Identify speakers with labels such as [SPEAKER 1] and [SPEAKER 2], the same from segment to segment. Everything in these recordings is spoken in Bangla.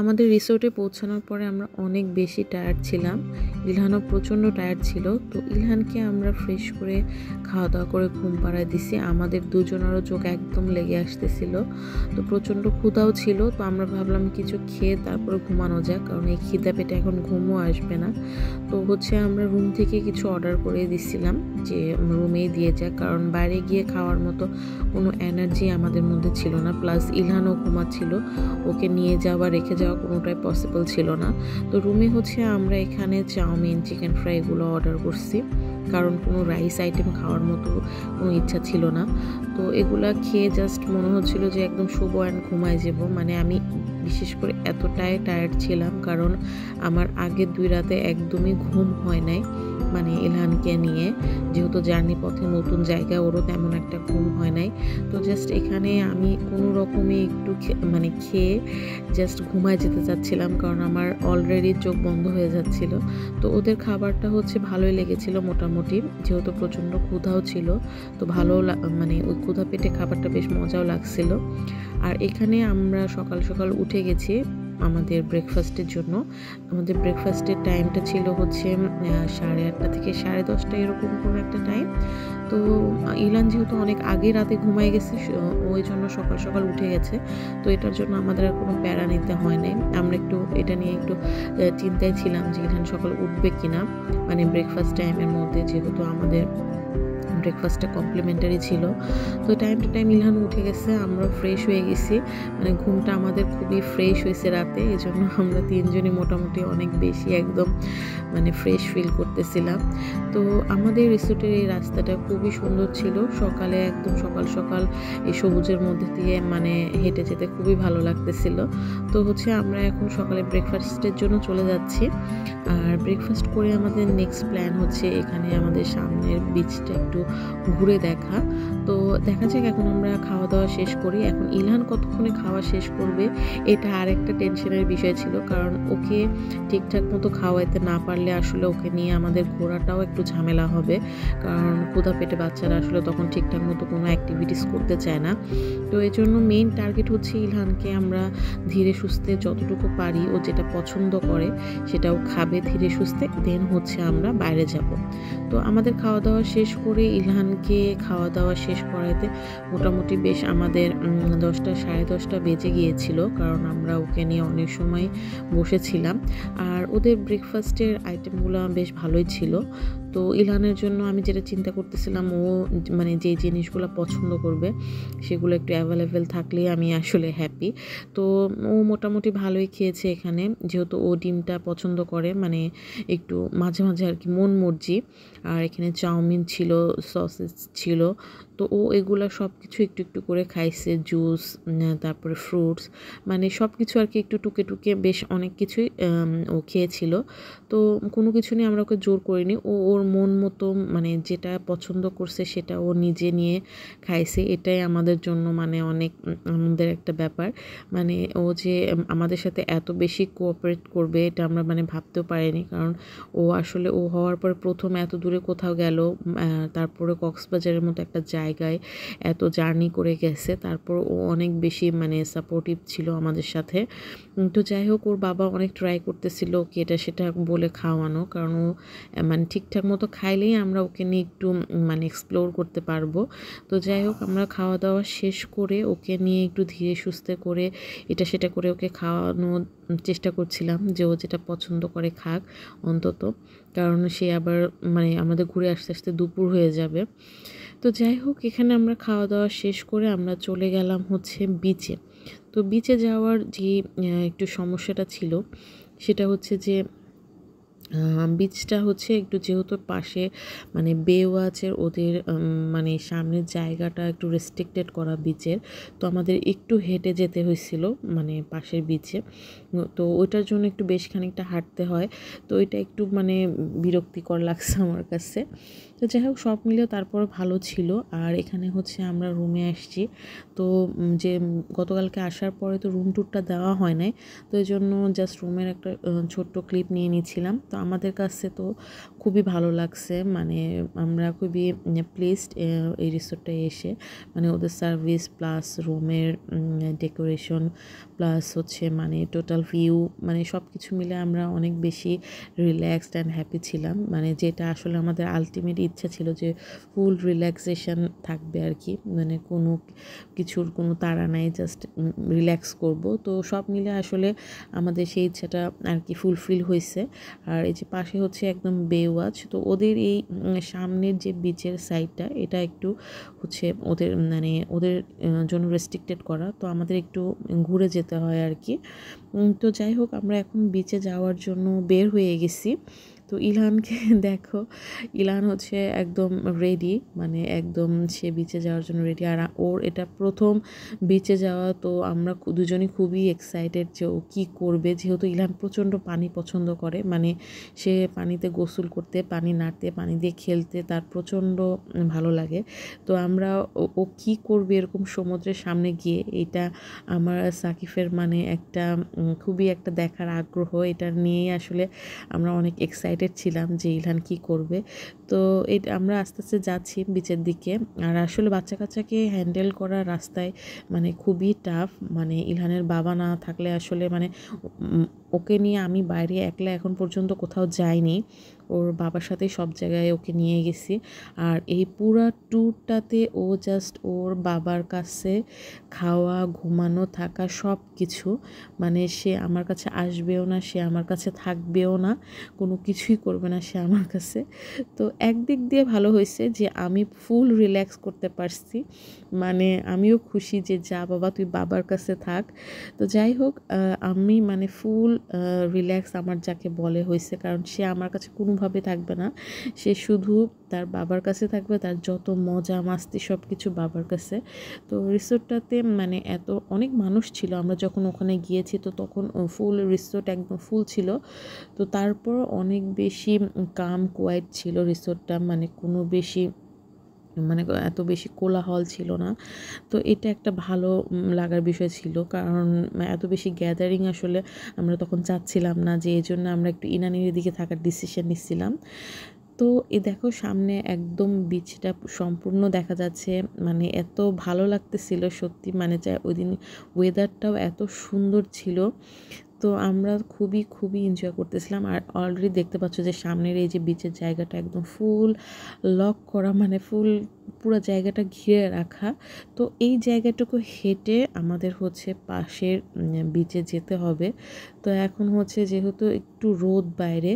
[SPEAKER 1] আমাদের রিসোর্টে পৌঁছানোর পরে আমরা অনেক বেশি টায়ার্ড ছিলাম। ইলহানও প্রচণ্ড টায়ার্ড ছিল। তো ইলহানকে আমরা ফ্রেশ করে খাওয়া দাওয়া করে ঘুম পাড়ায় দিছি। আমাদের দুজনেরও চোখ একদম লেগে আসতেছিল। তো প্রচণ্ড ক্ষুধাও ছিল। তো আমরা ভাবলাম কিছু খেয়ে তারপরে ঘুমানো যাক, কারণ এই খিদা পেটে এখন ঘুমও আসবে না। তো আমরা রুম থেকে কিছু অর্ডার করে দিচ্ছিলাম যে রুমেই দিয়ে যাক, কারণ বাইরে গিয়ে খাওয়ার মতো কোনো এনার্জি আমাদের মধ্যে ছিল না। প্লাস ইলহানও ঘুমাচ্ছিল, ওকে নিয়ে যাওয়া রেখে যাওয়া কোনোটাই পসিবল ছিল না। তো রুমে আমরা এখানে চাউমিন, চিকেন ফ্রাই এগুলো অর্ডার করছি, কারণ কোনো রাইস আইটেম খাওয়ার মতো কোনো ইচ্ছা ছিল না। তো এগুলা খেয়ে জাস্ট মনে হচ্ছিল যে একদম শুভ অ্যান্ড ঘুমায় যাব। মানে আমি বিশেষ করে এতটাই টায়ার্ড ছিলাম, কারণ আমার আগের 2 রাতে একদমই ঘুম হয় নাই। মানে ইলহানকে নিয়ে যেহেতু জার্নি পথে নতুন জায়গায়, ওরও তেমন একটা ঘুম হয় নাই। তো জাস্ট এখানে আমি কোনো রকমে একটু খেয়ে জাস্ট ঘুমায় যেতে চাচ্ছিলাম, কারণ আমার অলরেডি চোখ বন্ধ হয়ে যাচ্ছিল। তো ওদের খাবারটা ভালোই লেগেছিল মোটামুটি, যেহেতু প্রচণ্ড ক্ষুধাও ছিল। তো ওই ক্ষুধা পেটে খাবারটা বেশ মজাও লাগছিল। আর এখানে আমরা সকাল সকাল উঠে গেছি আমাদের ব্রেকফাস্টের জন্য। আমাদের ব্রেকফাস্টের টাইমটা ছিল 8:30 থেকে 10:30 এরকম কোনো একটা টাইম। তো ইলান যেহেতু অনেক আগে রাতে ঘুমায় গেছে, ওই জন্য সকাল সকাল উঠে গেছে। তো এটার জন্য আমাদের আর কোনো প্যারা নিতে হয় নাই। আমরা এটা নিয়ে একটু চিন্তায় ছিলাম যে ইলান সকাল উঠবে কিনা, মানে ব্রেকফাস্ট টাইমের মধ্যে, যেহেতু আমাদের ব্রেকফাস্টটা কমপ্লিমেন্টারি ছিল। তো টাইম টু টাইম ইলহান উঠে গেছে, আমরা ফ্রেশ হয়ে গেছি। মানে ঘুমটা আমাদের খুবই ফ্রেশ হয়েছে রাতে, এই জন্য আমরা 3 জনই মোটামুটি অনেক বেশি একদম ফ্রেশ ফিল করতেছিলাম। তো আমাদের রিসোর্টের এই রাস্তাটা খুবই সুন্দর ছিল। সকালে একদম সকাল সকাল এই সবুজের মধ্যে দিয়ে হেঁটে যেতে খুবই ভালো লাগতেছিল। তো আমরা এখন সকালে ব্রেকফাস্টের জন্য চলে যাচ্ছি। আর ব্রেকফাস্ট করে আমাদের নেক্সট প্ল্যান এখানে আমাদের সামনের বিচটা একটু ঘুরে দেখা। তো দেখা যাক, এখন আমরা খাওয়া দাওয়া শেষ করি। এখন ইলহান কতক্ষণে খাওয়া শেষ করবে এটা আরেকটা টেনশনের বিষয় ছিল, কারণ ওকে ঠিকঠাক মতো খাওয়াইতে না পারলে আসলে ওকে নিয়ে আমাদের ঘোরাটাও একটু ঝামেলা হবে, কারণ ক্ষুধা পেটে বাচ্চারা আসলে তখন ঠিকঠাক মতো কোনো অ্যাক্টিভিটিস করতে চায় না। তো এই জন্য মেইন টার্গেট ইলহানকে আমরা ধীরে সুস্থে যতটুকু পারি, ও যেটা পছন্দ করে সেটাও খাবে ধীরে সুস্থে, দেন আমরা বাইরে যাব। তো আমাদের খাওয়া দাওয়া শেষ করে ইলহানকে খাওয়া দাওয়া শেষ করাইতে মোটামুটি বেশ আমাদের 10টা 10:30 বেজে গিয়েছিল, কারণ আমরা ওকে নিয়ে অনেক সময় বসেছিলাম। আর ওদের ব্রেকফাস্টের আইটেমগুলো বেশ ভালোই ছিল। তো ইলহানের জন্য আমি যেটা চিন্তা করতেছিলাম, ও যে জিনিসগুলো পছন্দ করবে সেগুলো একটু অ্যাভেলেবেল থাকলেই আমি আসলে হ্যাপি। তো ও মোটামুটি ভালোই খেয়েছে এখানে, যেহেতু ও ডিমটা পছন্দ করে, একটু মাঝে মাঝে আর কি মন মর্জি। আর এখানে চাউমিন ছিল, সসেজ ছিল। তো ও এগুলা সব কিছু একটু একটু করে খাইছে, জুস, তারপরে ফ্রুটস, সব কিছু আর কি একটু টুকে টুকে বেশ অনেক কিছুই ও খেয়েছিল। তো কোনো কিছু নিয়ে আমরা ওকে জোর করিনি, ও ওর মন মতো যেটা পছন্দ করছে সেটা ও নিজে নিয়ে খাইছে। এটাই আমাদের জন্য অনেক আনন্দের একটা ব্যাপার। ও যে আমাদের সাথে এত বেশি কোঅপারেট করবে এটা আমরা ভাবতেও পারিনি, কারণ ও হওয়ার পর প্রথম এত দূরে কোথাও গেল, তারপরে কক্সবাজারের মতো একটা জায়গায় এত জার্নি করে গেছে, তারপর ও অনেক বেশি সাপোর্টিভ ছিল আমাদের সাথে। তো যাই হোক, ওর বাবা অনেক ট্রাই করতেছিল ওকে এটা সেটা বলে খাওয়ানো, কারণ ও ঠিকঠাক মতো খাইলেই আমরা ওকে নিয়ে একটু এক্সপ্লোর করতে পারবো। তো যাই হোক, আমরা খাওয়া দাওয়া শেষ করে ওকে নিয়ে একটু ধীরে সুস্থে করে এটা সেটা করে ওকে খাওয়ানোর চেষ্টা করছিলাম, যে ও যেটা পছন্দ করে খাক অন্তত, কারণ সে আবার আমাদের ঘুরে আসতে আসতে দুপুর হয়ে যাবে। তো যাই হোক, এখানে আমরা খাওয়া দাওয়া শেষ করে আমরা চলে গেলাম বিচে। তো বিচে যাওয়ার যে একটু সমস্যাটা ছিল সেটা যে বিচটা একটু যেহেতু পাশে বে ওয়াচের ওদের সামনের জায়গাটা একটু রেস্ট্রিক্টেড করা বিচের, তো আমাদের একটু হেঁটে যেতে হয়েছিল পাশের বিচে। তো ওইটার জন্য একটু বেশ খানিকটা হাঁটতে হয়। তো এটা একটু বিরক্তিকর লাগছে আমার কাছে। তো যাই হোক, সব মিলিয়ে তারপর ভালো ছিল। আর এখানে আমরা রুমে আসছি। তো যে গতকালকে আসার পরে তো রুম ট্যুরটা দেওয়া হয় নাই, তো এই জন্য জাস্ট রুমের একটা ছোট্ট ক্লিপ নিয়ে নিয়েছিলাম। তো আমাদের কাছে তো খুবই ভালো লাগছে, মানে আমরা খুবই প্লেসড এই রিসোর্টটায় এসে, মানে ওদের সার্ভিস প্লাস রুমের ডেকোরেশন প্লাস হচ্ছে মানে টোটাল ভিউ, মানে সব কিছু মিলে আমরা অনেক বেশি রিল্যাক্সড অ্যান্ড হ্যাপি ছিলাম। মানে যেটা আসলে আমাদের আলটিমেট ইচ্ছা ছিল যে ফুল রিল্যাক্সেশন থাকবে আর কি, মানে কোনো কিছুর কোনো তাড়া নাই, জাস্ট রিল্যাক্স করব। তো সব মিলে আসলে আমাদের সেই ইচ্ছাটা আর কি ফুলফিল হয়েছে। আর এই যে পাশে হচ্ছে একদম বে ওয়াচ, তো ওদের এই সামনের যে বিচের সাইডটা এটা একটু হচ্ছে ওদের মানে ওদের জন্য রেস্ট্রিক্টেড করা, তো আমাদের একটু ঘুরে যেতে হয় আর কি। তো যাই হোক, আমরা এখন বিচে যাওয়ার জন্য বের হয়ে গেছি। তো ইলহানকে দেখো, ইলহান হচ্ছে একদম রেডি, মানে একদম সে বিচে যাওয়ার জন্য রেডি। আর ওর এটা প্রথম বিচে যাওয়া, তো আমরা দুজনই খুবই এক্সাইটেড যে ও কী করবে, যেহেতু ইলহান প্রচণ্ড পানি পছন্দ করে, মানে সে পানিতে গোসল করতে, পানি নাড়তে, পানি দিয়ে খেলতে তার প্রচণ্ড ভালো লাগে। তো আমরা ও কী করবে এরকম সমুদ্রের সামনে গিয়ে, এটা আমার সাকিফের মানে একটা খুবই একটা দেখার আগ্রহ, এটা নিয়েই আসলে আমরা অনেক এক্সাইটেড ছিলাম যে ইলহান কী করবে। তো এটা আমরা আস্তে আস্তে যাচ্ছি বিচের দিকে। আর আসলে বাচ্চা কাচ্চাকে হ্যান্ডেল করা রাস্তায় মানে খুবই টাফ, মানে ইলহানের বাবা না থাকলে আসলে মানে ওকে নিয়ে আমি বাইরে একলা এখন পর্যন্ত কোথাও যাইনি, ওর বাবার সাথে সব জায়গায় ওকে নিয়ে গেছি। আর এই পুরা ট্যুরটাতে ও জাস্ট ওর বাবার কাছে খাওয়া, ঘুমানো, থাকা সব কিছু, মানে সে আমার কাছে আসবেও না, সে আমার কাছে থাকবেও না, কোনো কিছুই করবে না সে আমার কাছে। তো একদিক দিয়ে ভালো হয়েছে যে আমি ফুল রিল্যাক্স করতে পারছি, মানে আমিও খুশি যে যা বাবা তুই বাবার কাছে থাক। তো যাই হোক, আমি মানে ফুল রিল্যাক্স আমার যাকে বলে হয়েছে, কারণ সে আমার কাছে কোনোভাবে থাকবে না, সে শুধু তার বাবার কাছে থাকবে, তার যত মজা মাস্তি সব কিছু বাবার কাছে। তো রিসোর্টটাতে মানে এত অনেক মানুষ ছিল, আমরা যখন ওখানে গিয়েছি তো তখন ফুল রিসোর্ট একদম ফুল ছিল। তো তারপর অনেক বেশি কাম কোয়াইট ছিল রিসোর্টটা, মানে কোনো বেশি মানে এত বেশি কোলাহল ছিল না। তো এটা একটা ভালো লাগার বিষয় ছিল, কারণ এত বেশি গ্যাদারিং আসলে আমরা তখন চাচ্ছিলাম না, যে এই জন্য আমরা একটু ইনানির দিকে থাকার ডিসিশন নিচ্ছিলাম। তো দেখো সামনে একদম বিচটা সম্পূর্ণ দেখা যাচ্ছে, মানে এত ভালো লাগতেছিল সত্যি, মানে ওই দিন ওয়েদারটাও এত সুন্দর ছিল। তো আমরা খুবই খুবই এনজয় করতেছিলাম। আর অলরেডি দেখতে পাচ্ছ যে সামনের এই যে বিচের জায়গাটা একদম ফুল লক করা, মানে ফুল পুরো জায়গাটা ঘিরে রাখা। তো এই জায়গাটুকু হেঁটে আমাদের হচ্ছে পাশের বিচে যেতে হবে। তো এখন হচ্ছে যেহেতু একটু রোদ বাইরে,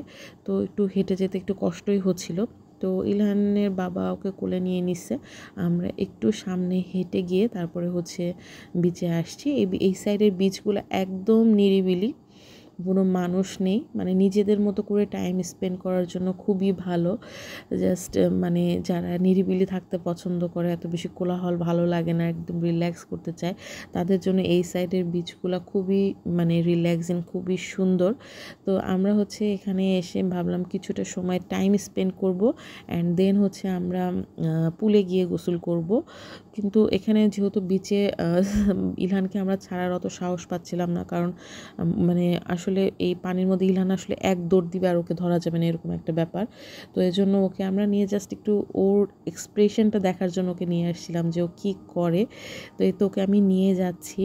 [SPEAKER 1] তো একটু হেঁটে যেতে একটু কষ্টই হচ্ছিল। তো ইলহানের বাবা ওকে কোলে নিয়ে নিচ্ছে, আমরা একটু সামনে হেঁটে গিয়ে তারপরে হচ্ছে বিচে আসছি। এই সাইডের বিচগুলো একদম নিরিবিলি, কোনো মানুষ নেই, মানে নিজেদের মতো করে টাইম স্পেন্ড করার জন্য খুবই ভালো। জাস্ট মানে যারা নিরিবিলি থাকতে পছন্দ করে, এত বেশি কোলাহল ভালো লাগে না, একদম রিল্যাক্স করতে চায়, তাদের জন্য এই সাইডের বিচগুলো খুবই মানে রিল্যাক্সিং, খুবই সুন্দর। তো আমরা হচ্ছে এখানে এসে ভাবলাম কিছুটা সময় টাইম স্পেন্ড করব, অ্যান্ড দেন হচ্ছে আমরা পুলে গিয়ে গোসল করব। কিন্তু এখানে যেহেতু বিচে ইলহানকে আমরা ছাড়ার অত সাহস পাচ্ছিলাম না, কারণ মানে আসলে এই পানির মধ্যে ইলহান আসলে এক দৌড় দিবে আর ওকে ধরা যাবে না, এরকম একটা ব্যাপার। তো এই জন্য ওকে আমরা নিয়ে জাস্ট একটু ওর এক্সপ্রেশনটা দেখার জন্য ওকে নিয়ে আসছিলাম যে ও কী করে। তো এই তো ওকে আমি নিয়ে যাচ্ছি,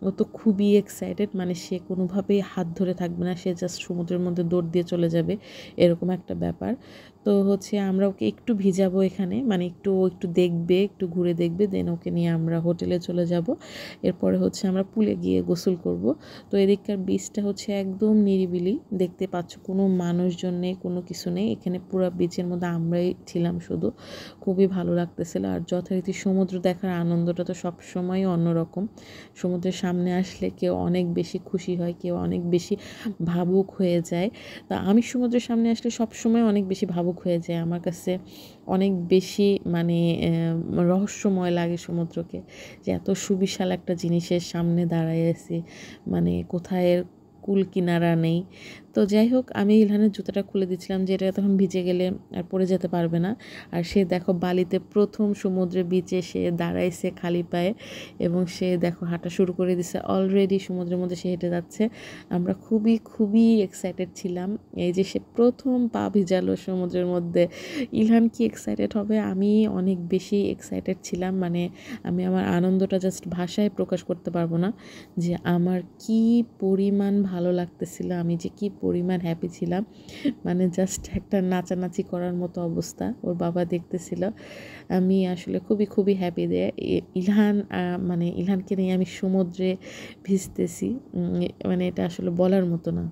[SPEAKER 1] ও তো খুবই এক্সাইটেড, মানে সে কোনোভাবেই হাত ধরে থাকবে না, সে জাস্ট সমুদ্রের মধ্যে দৌড় দিয়ে চলে যাবে, এরকম একটা ব্যাপার। তো হচ্ছে আমরা ওকে একটু ভিজাবো এখানে, মানে একটু দেখবে, একটু ঘুরে দেখবে, দেন ওকে নিয়ে আমরা হোটেলে চলে যাব। এরপরে হচ্ছে আমরা পুলে গিয়ে গোসল করব। তো এদিককার বিচটা হচ্ছে একদম নিরিবিলি, দেখতে পাচ্ছ কোনো মানুষজন নেই, কোনো কিছু নেই এখানে, পুরো বিচের মধ্যে আমরাই ছিলাম শুধু, খুবই ভালো লাগতেছিল। আর যথারীতি সমুদ্র দেখার আনন্দটা তো সবসময় অন্যরকম, সমুদ্রের সামনে আসলে কেউ অনেক বেশি খুশি হয়, কেউ অনেক বেশি ভাবুক হয়ে যায়। তা আমি সমুদ্রের সামনে আসলে সবসময় অনেক বেশি ভাবুক হয়ে যায়, আমার কাছে অনেক বেশি মানে রহস্যময় লাগে সমুদ্রকে, যে এত সুবিশাল একটা জিনিসের সামনে দাঁড়ায় আছি, মানে কোথায় কুল কিনারা নেই। তো যাই হোক, আমি ইলহানের জুতাটা খুলে দিচ্ছিলাম যে এটা তখন ভিজে গেলে আর পরে যেতে পারবে না। আর সে দেখো বালিতে প্রথম সমুদ্রে বিচে সে দাঁড়াইছে খালি পায়ে, এবং সে দেখো হাঁটা শুরু করে দিছে, অলরেডি সমুদ্রের মধ্যে সে হেঁটে যাচ্ছে। আমরা খুবই খুবই এক্সাইটেড ছিলাম, এই যে সে প্রথম পা ভিজালো সমুদ্রের মধ্যে। ইলহান কি এক্সাইটেড হবে, আমি অনেক বেশি এক্সাইটেড ছিলাম, মানে আমি আমার আনন্দটা জাস্ট ভাষায় প্রকাশ করতে পারবো না যে আমার কি পরিমাণ ভালো লাগতেছিল, আমি যে কি পরিমাণ হ্যাপি ছিলাম, মানে জাস্ট একটা নাচানাচি করার মতো অবস্থা। ওর বাবা দেখতেছিল। আমি আসলে খুবই খুবই হ্যাপি যে ইলহান, মানে ইলহানকে নিয়ে আমি সমুদ্রে ভিজতেছি, মানে এটা আসলে বলার মতো না।